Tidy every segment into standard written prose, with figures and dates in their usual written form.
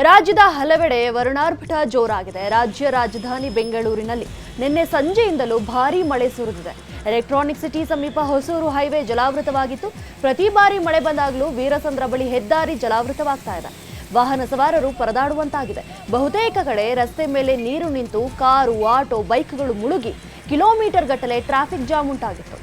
ರಾಜ್ಯದ ಹಲವೆಡೆ ವರುಣಾರ್ಭಟ ಜೋರಾಗಿದೆ. ರಾಜ್ಯ ರಾಜಧಾನಿ ಬೆಂಗಳೂರಿನಲ್ಲಿ ನಿನ್ನೆ ಸಂಜೆಯಿಂದಲೂ ಭಾರೀ ಮಳೆ ಸುರಿದಿದೆ. ಎಲೆಕ್ಟ್ರಾನಿಕ್ ಸಿಟಿ ಸಮೀಪ ಹೊಸೂರು ಹೈವೇ ಜಲಾವೃತವಾಗಿತ್ತು. ಪ್ರತಿ ಬಾರಿ ಮಳೆ ಬಂದಾಗಲೂ ವೀರಸಂದ್ರ ಬಳಿ ಹೆದ್ದಾರಿ ಜಲಾವೃತವಾಗ್ತಾ ಇದೆ. ವಾಹನ ಸವಾರರು ಪರದಾಡುವಂತಾಗಿದೆ. ಬಹುತೇಕ ಕಡೆ ರಸ್ತೆ ಮೇಲೆ ನೀರು ನಿಂತು ಕಾರು, ಆಟೋ, ಬೈಕ್ಗಳು ಮುಳುಗಿ ಕಿಲೋಮೀಟರ್ ಗಟ್ಟಲೆ ಟ್ರಾಫಿಕ್ ಜಾಮ್ ಉಂಟಾಗಿತ್ತು.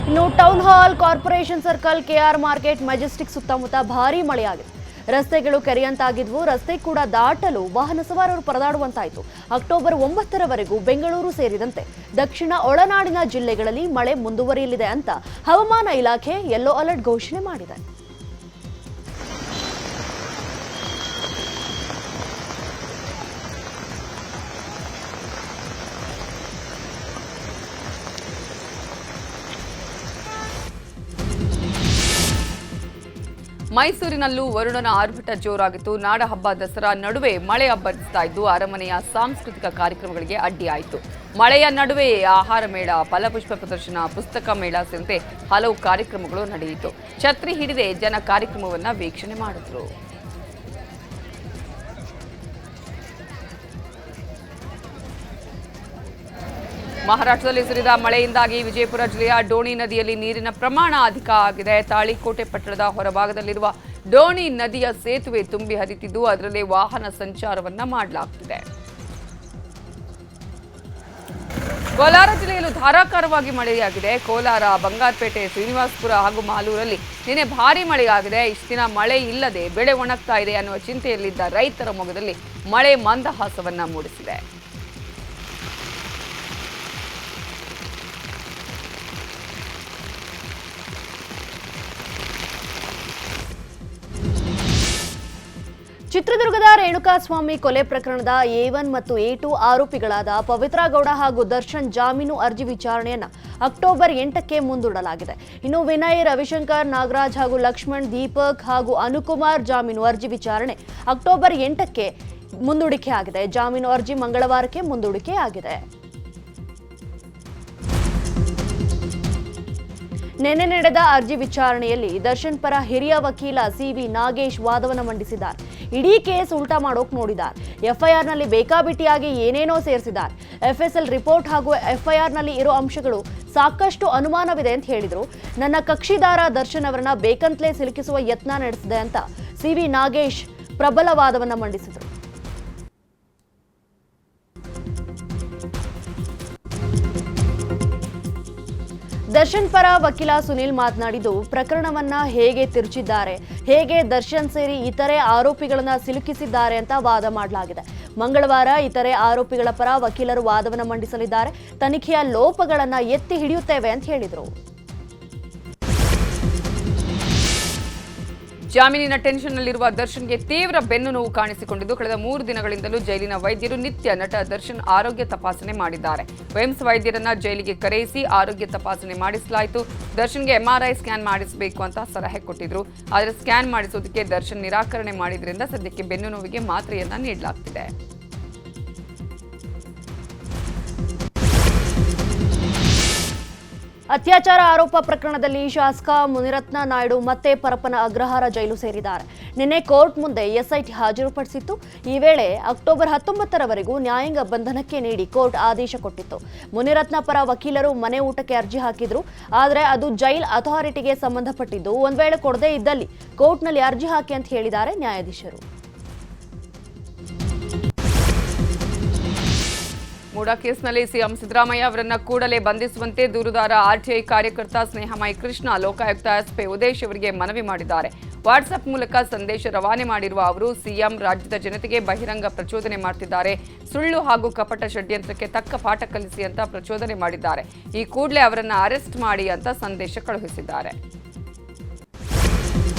ಇನ್ನು town hall, corporation circle, KR market, Majestic ಸುತ್ತಮುತ್ತ ಭಾರೀ ಮಳೆಯಾಗಿದೆ. ರಸ್ತೆಗಳು ಕೆರೆಯಂತಾಗಿದ್ವು. ರಸ್ತೆ ಕೂಡ ದಾಟಲು ವಾಹನ ಸವಾರರು ಪರದಾಡುವಂತಾಯಿತು. ಅಕ್ಟೋಬರ್ 9ರವರೆಗೂ ಬೆಂಗಳೂರು ಸೇರಿದಂತೆ ದಕ್ಷಿಣ ಒಳನಾಡಿನ ಜಿಲ್ಲೆಗಳಲ್ಲಿ ಮಳೆ ಮುಂದುವರಿಯಲಿದೆ ಅಂತ ಹವಾಮಾನ ಇಲಾಖೆ ಯೆಲ್ಲೋ ಅಲರ್ಟ್ ಘೋಷಣೆ ಮಾಡಿದೆ. ಮೈಸೂರಿನಲ್ಲೂ ವರುಣನ ಆರ್ಭಟ ಜೋರಾಗಿತ್ತು. ನಾಡಹಬ್ಬ ದಸರಾ ನಡುವೆ ಮಳೆ ಅಬ್ಬರಿಸ್ತಾ ಇದ್ದು ಅರಮನೆಯ ಸಾಂಸ್ಕೃತಿಕ ಕಾರ್ಯಕ್ರಮಗಳಿಗೆ ಅಡ್ಡಿಯಾಯಿತು. ಮಳೆಯ ನಡುವೆ ಆಹಾರ ಮೇಳ, ಫಲಪುಷ್ಪ ಪ್ರದರ್ಶನ, ಪುಸ್ತಕ ಮೇಳ ಸೇರಿದಂತೆ ಹಲವು ಕಾರ್ಯಕ್ರಮಗಳು ನಡೆಯಿತು. ಛತ್ರಿ ಹಿಡಿದೇ ಜನ ಕಾರ್ಯಕ್ರಮವನ್ನು ವೀಕ್ಷಣೆ ಮಾಡಿದ್ರು. ಮಹಾರಾಷ್ಟ್ರದಲ್ಲಿ ಸುರಿದ ಮಳೆಯಿಂದಾಗಿ ವಿಜಯಪುರ ಜಿಲ್ಲೆಯ ಡೋಣಿ ನದಿಯಲ್ಲಿ ನೀರಿನ ಪ್ರಮಾಣ ಅಧಿಕ ಆಗಿದೆ. ತಾಳಿಕೋಟೆ ಪಟ್ಟಣದ ಹೊರಭಾಗದಲ್ಲಿರುವ ಡೋಣಿ ನದಿಯ ಸೇತುವೆ ತುಂಬಿ ಹರಿತಿದ್ದು ಅದರಲ್ಲಿ ವಾಹನ ಸಂಚಾರವನ್ನ ಮಾಡಲಾಗುತ್ತಿದೆ. ಕೋಲಾರ ಜಿಲ್ಲೆಯಲ್ಲೂ ಧಾರಾಕಾರವಾಗಿ ಮಳೆಯಾಗಿದೆ. ಕೋಲಾರ, ಬಂಗಾರಪೇಟೆ, ಶ್ರೀನಿವಾಸಪುರ ಹಾಗೂ ಮಾಲೂರಲ್ಲಿ ನಿನ್ನೆ ಭಾರೀ ಮಳೆಯಾಗಿದೆ. ಇಷ್ಟು ದಿನ ಮಳೆ ಇಲ್ಲದೆ ಬೆಳೆ ಒಣಗ್ತಾ ಇದೆ ಅನ್ನುವ ಚಿಂತೆಯಲ್ಲಿದ್ದ ರೈತರ ಮೊಗದಲ್ಲಿ ಮಳೆ ಮಂದಹಾಸವನ್ನ ಮೂಡಿಸಿದೆ. ಚಿತ್ರದುರ್ಗದ ರೇಣುಕಾಸ್ವಾಮಿ ಕೊಲೆ ಪ್ರಕರಣದ A1 ಮತ್ತು A2 ಆರೋಪಿಗಳಾದ ಪವಿತ್ರ ಗೌಡ ಹಾಗೂ ದರ್ಶನ್ ಜಾಮೀನು ಅರ್ಜಿ ವಿಚಾರಣೆಯನ್ನು ಅಕ್ಟೋಬರ್ 8ಕ್ಕೆ ಮುಂದೂಡಲಾಗಿದೆ. ಇನ್ನು ವಿನಯ್, ರವಿಶಂಕರ್, ನಾಗರಾಜ್ ಹಾಗೂ ಲಕ್ಷ್ಮಣ್, ದೀಪಕ್ ಹಾಗೂ ಅನುಕುಮಾರ್ ಜಾಮೀನು ಅರ್ಜಿ ವಿಚಾರಣೆ ಅಕ್ಟೋಬರ್ 8ಕ್ಕೆ ಮುಂದೂಡಿಕೆ ಆಗಿದೆ. ಜಾಮೀನು ಅರ್ಜಿ ಮಂಗಳವಾರಕ್ಕೆ ಮುಂದೂಡಿಕೆ ಆಗಿದೆ. ನಿನ್ನೆ ನಡೆದ ಅರ್ಜಿ ವಿಚಾರಣೆಯಲ್ಲಿ ದರ್ಶನ್ ಪರ ಹಿರಿಯ ವಕೀಲ CV ನಾಗೇಶ್ ವಾದವನ್ನು ಮಂಡಿಸಿದ್ದಾರೆ. ಇಡೀ ಕೇಸ್ ಉಲ್ಟಾ ಮಾಡೋಕ್ ನೋಡಿದ್ದಾರೆ. FIRನಲ್ಲಿ ಬೇಕಾಬಿಟ್ಟಿಯಾಗಿ ಏನೇನೋ ಸೇರಿಸಿದ್ದಾರೆ. FSL ರಿಪೋರ್ಟ್ ಹಾಗೂ FIRನಲ್ಲಿ ಇರೋ ಅಂಶಗಳು ಸಾಕಷ್ಟು ಅನುಮಾನವಿದೆ ಅಂತ ಹೇಳಿದ್ರು. ನನ್ನ ಕಕ್ಷಿದಾರ ದರ್ಶನ್ ಅವರನ್ನ ಬೇಕಂತಲೇ ಸಿಲುಕಿಸುವ ಯತ್ನ ನಡೆಸಿದೆ ಅಂತ CV ನಾಗೇಶ್ ಪ್ರಬಲ ವಾದವನ್ನು ಮಂಡಿಸಿದರು. ದರ್ಶನ್ ಪರ ವಕೀಲ ಸುನಿಲ್ ಮಾತನಾಡಿದ್ದು, ಪ್ರಕರಣವನ್ನ ಹೇಗೆ ತಿರುಚಿದ್ದಾರೆ, ಹೇಗೆ ದರ್ಶನ್ ಸೇರಿ ಇತರೆ ಆರೋಪಿಗಳನ್ನ ಸಿಲುಕಿಸಿದ್ದಾರೆ ಅಂತ ವಾದ ಮಾಡಲಾಗಿದೆ. ಮಂಗಳವಾರ ಇತರೆ ಆರೋಪಿಗಳ ಪರ ವಕೀಲರು ವಾದವನ್ನು ಮಂಡಿಸಲಿದ್ದಾರೆ. ತನಿಖೆಯ ಲೋಪಗಳನ್ನ ಎತ್ತಿ ಹಿಡಿಯುತ್ತೇವೆ ಅಂತ ಹೇಳಿದರು. ಜಾಮೀನಿನ ಟೆನ್ಷನ್ನಲ್ಲಿರುವ ದರ್ಶನ್ಗೆ ತೀವ್ರ ಬೆನ್ನು ನೋವು ಕಾಣಿಸಿಕೊಂಡಿದ್ದು ಕಳೆದ 3 ದಿನಗಳಿಂದಲೂ ಜೈಲಿನ ವೈದ್ಯರು ನಿತ್ಯ ನಟ ದರ್ಶನ್ ಆರೋಗ್ಯ ತಪಾಸಣೆ ಮಾಡಿದ್ದಾರೆ. ವೇಮ್ಸ್ ವೈದ್ಯರನ್ನ ಜೈಲಿಗೆ ಕರೆಯಿಸಿ ಆರೋಗ್ಯ ತಪಾಸಣೆ ಮಾಡಿಸಲಾಯಿತು. ದರ್ಶನ್ಗೆ MRI ಸ್ಕ್ಯಾನ್ ಮಾಡಿಸಬೇಕು ಅಂತ ಸಲಹೆ ಕೊಟ್ಟಿದ್ರು. ಆದರೆ ಸ್ಕ್ಯಾನ್ ಮಾಡಿಸೋದಕ್ಕೆ ದರ್ಶನ್ ನಿರಾಕರಣೆ ಮಾಡಿದ್ರಿಂದ ಸದ್ಯಕ್ಕೆ ಬೆನ್ನು ನೋವಿಗೆ ಮಾತ್ರೆಯನ್ನ ನೀಡಲಾಗ್ತಿದೆ. ಅತ್ಯಾಚಾರ ಆರೋಪ ಪ್ರಕರಣದಲ್ಲಿ ಶಾಸಕ ಮುನಿರತ್ನ ನಾಯ್ಡು ಮತ್ತೆ ಪರಪ್ಪನ ಅಗ್ರಹಾರ ಜೈಲು ಸೇರಿದ್ದಾರೆ. ನಿನ್ನೆ ಕೋರ್ಟ್ ಮುಂದೆ SIT ಹಾಜರುಪಡಿಸಿತ್ತು. ಈ ವೇಳೆ ಅಕ್ಟೋಬರ್ 19ರವರೆಗೂ ನ್ಯಾಯಾಂಗ ಬಂಧನಕ್ಕೆ ನೀಡಿ ಕೋರ್ಟ್ ಆದೇಶ ಕೊಟ್ಟಿತ್ತು. ಮುನಿರತ್ನ ಪರ ವಕೀಲರು ಮನೆ ಊಟಕ್ಕೆ ಅರ್ಜಿ ಹಾಕಿದ್ರು. ಆದರೆ ಅದು ಜೈಲ್ ಅಥಾರಿಟಿಗೆ ಸಂಬಂಧಪಟ್ಟಿದ್ದು. ಒಂದ್ ವೇಳೆ ಕೊಡದೇ ಇದ್ದಲ್ಲಿ ಕೋರ್ಟ್ನಲ್ಲಿ ಅರ್ಜಿ ಹಾಕಿ ಅಂತ ಹೇಳಿದ್ದಾರೆ ನ್ಯಾಯಾಧೀಶರು. ಮೂಡಾ ಕೇಸ್ನಲ್ಲಿ ಸಿಎಂ ಸಿದ್ದರಾಮಯ್ಯ ಅವರನ್ನ ಕೂಡಲೇ ಬಂಧಿಸುವಂತೆ ದೂರುದಾರ RTI ಕಾರ್ಯಕರ್ತ ಸ್ನೇಹಮಯಿ ಕೃಷ್ಣ ಲೋಕಾಯುಕ್ತ SP ಉದೇಶ್ ಅವರಿಗೆ ಮನವಿ ಮಾಡಿದ್ದಾರೆ. ವಾಟ್ಸ್ಆಪ್ ಮೂಲಕ ಸಂದೇಶ ರವಾನೆ ಮಾಡಿರುವ ಅವರು ಸಿಎಂ ರಾಜ್ಯದ ಜನತೆಗೆ ಬಹಿರಂಗ ಪ್ರಚೋದನೆ ಮಾಡುತ್ತಿದ್ದಾರೆ. ಸುಳ್ಳು ಹಾಗೂ ಕಪಟ ಷಡ್ಯಂತ್ರಕ್ಕೆ ತಕ್ಕ ಪಾಠ ಕಲಿಸಿ ಅಂತ ಪ್ರಚೋದನೆ ಮಾಡಿದ್ದಾರೆ. ಈ ಕೂಡಲೇ ಅವರನ್ನ ಅರೆಸ್ಟ್ ಮಾಡಿ ಅಂತ ಸಂದೇಶ ಕಳುಹಿಸಿದ್ದಾರೆ.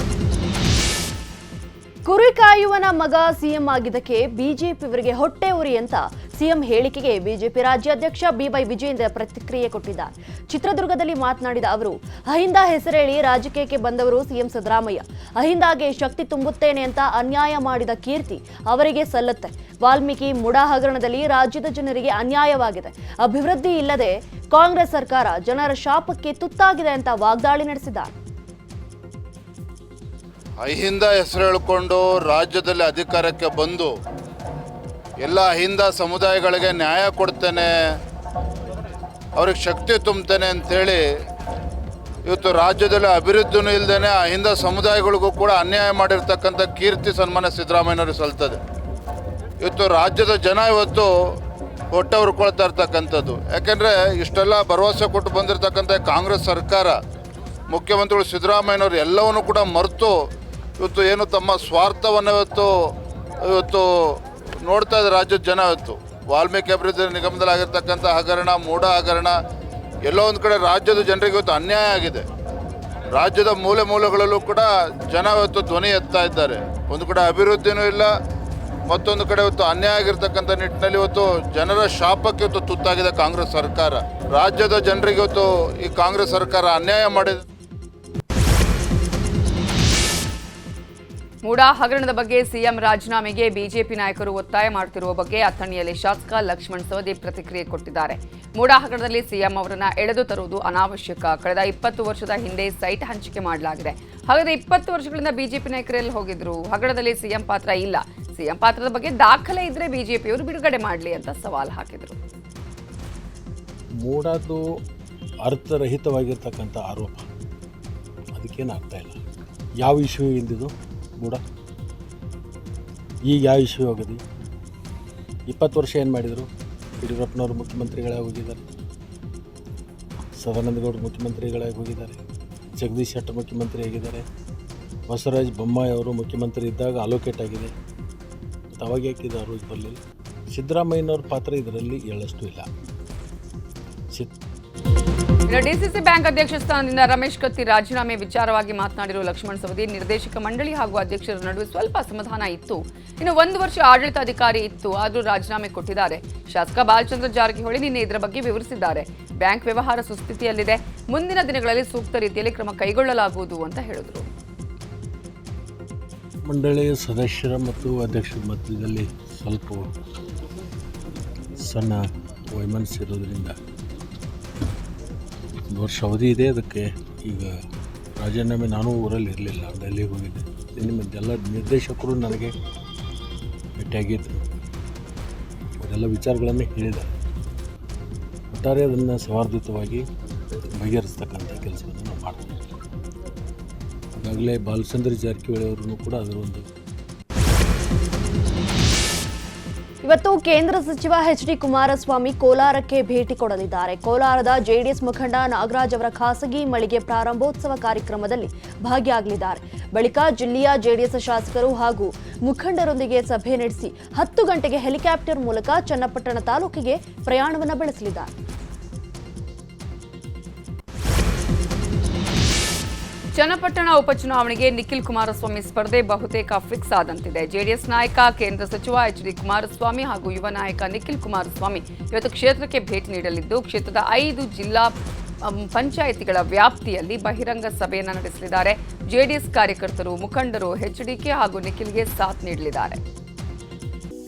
ಕುರಿ ಕಾಯುವನ ಮಗ ಸಿಎಂ ಆಗಿದ್ದಕ್ಕೆ ಬಿಜೆಪಿಯವರಿಗೆ ಹೊಟ್ಟೆ ಉರಿ ಅಂತ ಸಿಎಂ ಹೇಳಿಕೆಗೆ ಬಿಜೆಪಿ ರಾಜ್ಯಾಧ್ಯಕ್ಷ ಬಿವೈ ವಿಜಯೇಂದ್ರ ಪ್ರತಿಕ್ರಿಯೆ ಕೊಟ್ಟಿದ್ದಾರೆ. ಚಿತ್ರದುರ್ಗದಲ್ಲಿ ಮಾತನಾಡಿದ ಅವರು, ಅಹಿಂದ ಹೆಸರೇಳಿ ರಾಜಕೀಯಕ್ಕೆ ಬಂದವರು ಸಿಎಂ ಸಿದ್ದರಾಮಯ್ಯ. ಅಹಿಂದಾಗೆ ಶಕ್ತಿ ತುಂಬುತ್ತೇನೆ ಅಂತ ಅನ್ಯಾಯ ಮಾಡಿದ ಕೀರ್ತಿ ಅವರಿಗೆ ಸಲ್ಲುತ್ತೆ. ವಾಲ್ಮೀಕಿ ಮುಡಾ ಹಗರಣದಲ್ಲಿ ರಾಜ್ಯದ ಜನರಿಗೆ ಅನ್ಯಾಯವಾಗಿದೆ. ಅಭಿವೃದ್ಧಿ ಇಲ್ಲದೆ ಕಾಂಗ್ರೆಸ್ ಸರ್ಕಾರ ಜನರ ಶಾಪಕ್ಕೆ ತುತ್ತಾಗಿದೆ ಅಂತ ವಾಗ್ದಾಳಿ ನಡೆಸಿದ್ದಾರೆ. ಅಹಿಂದ ಹೆಸರು ಹೇಳಿಕೊಂಡು ರಾಜ್ಯದಲ್ಲಿ ಅಧಿಕಾರಕ್ಕೆ ಬಂದು ಎಲ್ಲ ಅಹಿಂದ ಸಮುದಾಯಗಳಿಗೆ ನ್ಯಾಯ ಕೊಡ್ತೇನೆ, ಅವ್ರಿಗೆ ಶಕ್ತಿ ತುಂಬ್ತೇನೆ ಅಂಥೇಳಿ ಇವತ್ತು ರಾಜ್ಯದಲ್ಲಿ ಅಭಿವೃದ್ಧಿನೂ ಇಲ್ಲದೇ ಅಹಿಂದ ಸಮುದಾಯಗಳಿಗೂ ಕೂಡ ಅನ್ಯಾಯ ಮಾಡಿರ್ತಕ್ಕಂಥ ಕೀರ್ತಿ ಸನ್ಮಾನ್ಯ ಸಿದ್ದರಾಮಯ್ಯನವ್ರಿಗೆ ಸಲ್ತದೆ. ಇವತ್ತು ರಾಜ್ಯದ ಜನ ಇವತ್ತು ಹೊಟ್ಟೆ ಹುರ್ಕೊಳ್ತಾ ಇರ್ತಕ್ಕಂಥದ್ದು. ಯಾಕೆಂದರೆ ಇಷ್ಟೆಲ್ಲ ಭರವಸೆ ಕೊಟ್ಟು ಬಂದಿರತಕ್ಕಂಥ ಕಾಂಗ್ರೆಸ್ ಸರ್ಕಾರ, ಮುಖ್ಯಮಂತ್ರಿಗಳು ಸಿದ್ದರಾಮಯ್ಯನವರು ಎಲ್ಲವನ್ನೂ ಕೂಡ ಮರೆತು ಇವತ್ತು ಏನು ತಮ್ಮ ಸ್ವಾರ್ಥವನ್ನು ಇವತ್ತು ನೋಡ್ತಾ ಇದ್ದಾರೆ ರಾಜ್ಯದ ಜನ. ಇವತ್ತು ವಾಲ್ಮೀಕಿ ಅಭಿವೃದ್ಧಿ ನಿಗಮದಲ್ಲಿ ಆಗಿರ್ತಕ್ಕಂಥ ಹಗರಣ, ಮೂಢ ಹಗರಣ, ಎಲ್ಲೋ ಒಂದು ಕಡೆ ರಾಜ್ಯದ ಜನರಿಗೆ ಇವತ್ತು ಅನ್ಯಾಯ ಆಗಿದೆ. ರಾಜ್ಯದ ಮೂಲೆ ಮೂಲೆಗಳಲ್ಲೂ ಕೂಡ ಜನ ಇವತ್ತು ಧ್ವನಿ ಎತ್ತಾ ಇದ್ದಾರೆ. ಒಂದು ಕಡೆ ಅಭಿವೃದ್ಧಿನೂ ಇಲ್ಲ, ಮತ್ತೊಂದು ಕಡೆ ಇವತ್ತು ಅನ್ಯಾಯ ಆಗಿರ್ತಕ್ಕಂಥ ನಿಟ್ಟಿನಲ್ಲಿ ಇವತ್ತು ಜನರ ಶಾಪಕ್ಕೆ ಇವತ್ತು ತುತ್ತಾಗಿದೆ ಕಾಂಗ್ರೆಸ್ ಸರ್ಕಾರ. ರಾಜ್ಯದ ಜನರಿಗೆ ಇವತ್ತು ಈ ಕಾಂಗ್ರೆಸ್ ಸರ್ಕಾರ ಅನ್ಯಾಯ ಮಾಡಿದೆ. ಮೂಡಾ ಹಗರಣದ ಬಗ್ಗೆ ಸಿಎಂ ರಾಜೀನಾಮೆಗೆ ಬಿಜೆಪಿ ನಾಯಕರು ಒತ್ತಾಯ ಮಾಡುತ್ತಿರುವ ಬಗ್ಗೆ ಅಥಣಿಯಲ್ಲಿ ಶಾಸಕ ಲಕ್ಷ್ಮಣ್ ಸವದಿ ಪ್ರತಿಕ್ರಿಯೆ ಕೊಟ್ಟಿದ್ದಾರೆ. ಮೂಡಾ ಹಗರಣದಲ್ಲಿ ಸಿಎಂ ಅವರನ್ನ ಎಳೆದು ತರುವುದು ಅನಾವಶ್ಯಕ. ಕಳೆದ 20 ವರ್ಷದ ಹಿಂದೆ ಸೈಟ್ ಹಂಚಿಕೆ ಮಾಡಲಾಗಿದೆ. ಹಾಗಾದ್ರೆ 20 ವರ್ಷಗಳಿಂದ ಬಿಜೆಪಿ ನಾಯಕರೆಲ್ಲ ಹೋಗಿದ್ರು. ಹಗರಣದಲ್ಲಿ ಸಿಎಂ ಪಾತ್ರ ಇಲ್ಲ. ಸಿಎಂ ಪಾತ್ರದ ಬಗ್ಗೆ ದಾಖಲೆ ಇದ್ರೆ ಬಿಜೆಪಿಯವರು ಬಿಡುಗಡೆ ಮಾಡಲಿ ಅಂತ ಸವಾಲು ಹಾಕಿದರು. ಮೂಡಾದು ಅರ್ಥರಹಿತವಾಗಿರ್ತಕ್ಕಂಥ ಆರೋಪ, ಅದಕ್ಕೇನು ಆಗ್ತಾ ಇಲ್ಲ. ಯಾವ ಇಶ್ಯೂ ಇಂದಿದು ಮೂಡ? ಈಗ ಯಾವ ಇಶ್ಯೂ ಹೋಗೋದು? 20 ವರ್ಷ ಏನು ಮಾಡಿದರು? ಯಡಿಯೂರಪ್ಪನವರು ಮುಖ್ಯಮಂತ್ರಿಗಳಾಗಿ ಹೋಗಿದ್ದಾರೆ, ಸದಾನಂದ ಗೌಡ ಮುಖ್ಯಮಂತ್ರಿಗಳಾಗಿ ಹೋಗಿದ್ದಾರೆ, ಜಗದೀಶ್ ಶೆಟ್ಟರ್ ಮುಖ್ಯಮಂತ್ರಿ ಆಗಿದ್ದಾರೆ, ಬಸವರಾಜ ಬೊಮ್ಮಾಯಿ ಅವರು ಮುಖ್ಯಮಂತ್ರಿ ಇದ್ದಾಗ ಅಲೋಕೇಟ್ ಆಗಿದೆ. ಮತ್ತು ಅವಾಗ ಯಾಕಿದೆ ಅವರು ಬರಲಿಲ್ಲ? ಸಿದ್ದರಾಮಯ್ಯನವ್ರ ಪಾತ್ರ ಇದರಲ್ಲಿ ಎಳ್ಳಷ್ಟು ಇಲ್ಲ. ಡಿಸಿಸಿ ಬ್ಯಾಂಕ್ ಅಧ್ಯಕ್ಷ ಸ್ಥಾನದಿಂದ ರಮೇಶ್ ಕತ್ತಿ ರಾಜೀನಾಮೆ ವಿಚಾರವಾಗಿ ಮಾತನಾಡಿರುವ ಲಕ್ಷ್ಮಣ್ ಸವದಿ, ನಿರ್ದೇಶಕ ಮಂಡಳಿ ಹಾಗೂ ಅಧ್ಯಕ್ಷರ ನಡುವೆ ಸ್ವಲ್ಪ ಅಸಮಾಧಾನ ಇತ್ತು. ಇನ್ನು 1 ವರ್ಷ ಆಡಳಿತಾಧಿಕಾರಿ ಇತ್ತು, ಆದರೂ ರಾಜೀನಾಮೆ ಕೊಟ್ಟಿದ್ದಾರೆ. ಶಾಸಕ ಬಾಲಚಂದ್ರ ಜಾರಕಿಹೊಳಿ ನಿನ್ನೆ ಇದರ ಬಗ್ಗೆ ವಿವರಿಸಿದ್ದಾರೆ. ಬ್ಯಾಂಕ್ ವ್ಯವಹಾರ ಸುಸ್ಥಿತಿಯಲ್ಲಿದೆ, ಮುಂದಿನ ದಿನಗಳಲ್ಲಿ ಸೂಕ್ತ ರೀತಿಯಲ್ಲಿ ಕ್ರಮ ಕೈಗೊಳ್ಳಲಾಗುವುದು ಅಂತ ಹೇಳಿದರು. ಮಂಡಳಿಯ ಸದಸ್ಯರ ಮತ್ತು ಅಧ್ಯಕ್ಷರ ಮಧ್ಯದಲ್ಲಿ ಸ್ವಲ್ಪ ಸಣ್ಣ ವೈಮನಸ್ಸಿರೋದ್ರಿಂದ 1 ವರ್ಷ ಅವಧಿ ಇದೆ. ಅದಕ್ಕೆ ಈಗ ರಾಜೀನಾಮೆ, ನಾನು ಊರಲ್ಲಿ ಇರಲಿಲ್ಲ, ಡೆಲ್ಲಿಗೆ ಹೋಗಿದ್ದೆ. ನಿಮ್ಮೆಲ್ಲ ನಿರ್ದೇಶಕರು ನನಗೆ ಭೇಟಿಯಾಗಿದ್ದರು, ಅವರೆಲ್ಲ ವಿಚಾರಗಳನ್ನು ಹೇಳಿದ್ದಾರೆ. ಒಟ್ಟಾರೆ ಅದನ್ನು ಸೌಹಾರ್ದಯುತವಾಗಿ ಬಗೆಹರಿಸ್ತಕ್ಕಂಥ ಕೆಲಸವನ್ನು ನಾವು ಮಾಡ್ತೀವಿ. ಈಗಾಗಲೇ ಬಾಲಚಂದ್ರ ಜಾರಕಿಹೊಳಿ ಅವರೂ ಕೂಡ ಅದರ ಒಂದು. ಇವತ್ತು ಕೇಂದ್ರ ಸಚಿವ ಎಚ್.ಡಿ. ಕುಮಾರಸ್ವಾಮಿ ಕೋಲಾರಕ್ಕೆ ಭೇಟಿ ಕೊಡಲಿದ್ದಾರೆ. ಕೋಲಾರದ ಜೆಡಿಎಸ್ ಮುಖಂಡ ನಾಗರಾಜ್ ಅವರ ಖಾಸಗಿ ಮಳಿಗೆ ಪ್ರಾರಂಭೋತ್ಸವ ಕಾರ್ಯಕ್ರಮದಲ್ಲಿ ಭಾಗಿಯಾಗಲಿದ್ದಾರೆ. ಬಳಿಕ ಜಿಲ್ಲೆಯ ಜೆಡಿಎಸ್ ಶಾಸಕರು ಹಾಗೂ ಮುಖಂಡರೊಂದಿಗೆ ಸಭೆ ನಡೆಸಿ 10 ಗಂಟೆಗೆ ಹೆಲಿಕಾಪ್ಟರ್ ಮೂಲಕ ಚನ್ನಪಟ್ಟಣ ತಾಲೂಕಿಗೆ ಪ್ರಯಾಣವನ್ನು ಬೆಳೆಸಲಿದ್ದಾರೆ. ಚನ್ನಪಟ್ಟಣ ಉಪಚುನಾವಣೆಗೆ ನಿಖಿಲ್ ಕುಮಾರಸ್ವಾಮಿ ಸ್ಪರ್ಧೆ ಬಹುತೇಕ ಫಿಕ್ಸ್ ಆದಂತಿದೆ. ಜೆಡಿಎಸ್ ನಾಯಕ ಕೇಂದ್ರ ಸಚಿವ ಎಚ್.ಡಿ. ಕುಮಾರಸ್ವಾಮಿ ಹಾಗೂ ಯುವ ನಾಯಕ ನಿಖಿಲ್ ಕುಮಾರಸ್ವಾಮಿ ಇವತ್ತು ಕ್ಷೇತ್ರಕ್ಕೆ ಭೇಟಿ ನೀಡಲಿದ್ದು, ಕ್ಷೇತ್ರದ 5 ಜಿಲ್ಲಾ ಪಂಚಾಯಿತಿಗಳ ವ್ಯಾಪ್ತಿಯಲ್ಲಿ ಬಹಿರಂಗ ಸಭೆಯನ್ನು ನಡೆಸಲಿದ್ದಾರೆ. ಜೆಡಿಎಸ್ ಕಾರ್ಯಕರ್ತರು, ಮುಖಂಡರು ಎಚ್ಡಿಕೆ ಹಾಗೂ ನಿಖಿಲ್ಗೆ ಸಾಥ್ ನೀಡಲಿದ್ದಾರೆ.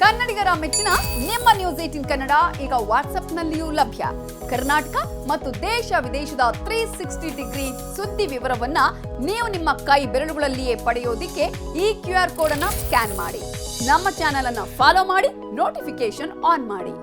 ಕನ್ನಡಿಗರ ಮೆಚ್ಚಿನ ನಿಮ್ಮ ನ್ಯೂಸ್ 18 ಕನ್ನಡ ಈಗ ವಾಟ್ಸ್ಆಪ್ನಲ್ಲಿಯೂ ಲಭ್ಯ. ಕರ್ನಾಟಕ ಮತ್ತು ದೇಶ ವಿದೇಶದ 360 ಡಿಗ್ರಿ ಸುದ್ದಿ ವಿವರವನ್ನ ನೀವು ನಿಮ್ಮ ಕೈ ಬೆರಳುಗಳಲ್ಲಿಯೇ ಪಡೆಯೋದಿಕ್ಕೆ ಈ QR ಕೋಡ್ ಅನ್ನು ಸ್ಕ್ಯಾನ್ ಮಾಡಿ. ನಮ್ಮ ಚಾನೆಲ್ ಅನ್ನು ಫಾಲೋ ಮಾಡಿ, ನೋಟಿಫಿಕೇಶನ್ ಆನ್ ಮಾಡಿ.